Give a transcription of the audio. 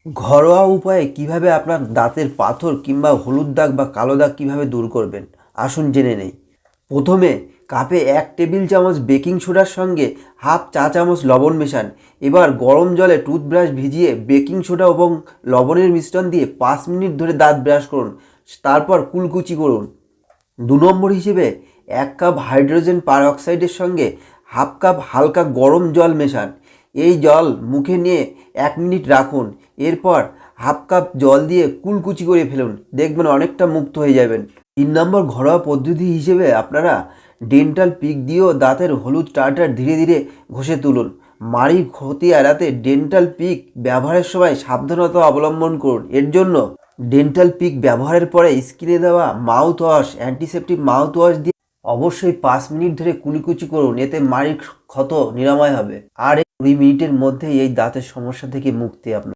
ঘরোয়া উপায়ে কিভাবে আপনার দাঁতের পাথর কিংবা হলুদ দাগ বা কালো দাগ কিভাবে দূর করবেন, আসুন জেনে নেই। প্রথমে কাপে 1 টেবিল চামচ বেকিং সোডার সঙ্গে হাফ চা চামচ লবণ মেশান। এবার গরম জলে টুথব্রাশ ভিজিয়ে বেকিং সোডা এবং লবণের মিশ্রণ দিয়ে 5 মিনিট ধরে দাঁত ব্রাশ করুন। তারপর কুলকুচি করুন। 2 নম্বর হিসেবে 1 কাপ হাইড্রোজেন পারঅক্সাইডের সঙ্গে হাফ কাপ হালকা গরম জল মেশান। এই জল মুখে নিয়ে 1 মিনিট রাখুন। এরপর হাফ কাপ জল দিয়ে কুলকুচি করে ফেলুন, দেখবেন অনেকটা মুক্ত হয়ে যাবেন। 3 নম্বর ঘরোয়া পদ্ধতি হিসেবে আপনারা ডেন্টাল পিক দিয়েও দাঁতের হলুদ টার্টার ধীরে ধীরে ঘষে তুলুন। মাড়ির ক্ষতি এড়াতে ডেন্টাল পিক ব্যবহারের সময় সাবধানতা অবলম্বন করুন। এর জন্য ডেন্টাল পিক ব্যবহারের পরে স্কিনে দেওয়া mouth wash, antiseptic mouth wash দিয়ে অবশ্যই 5 মিনিট ধরে কুলিকুচি করুন। এতে মাড়ির ক্ষত নিরাময় হবে আর 20 মিনিটের মধ্যেই এই দাঁতের সমস্যা থেকে মুক্তি আপনার।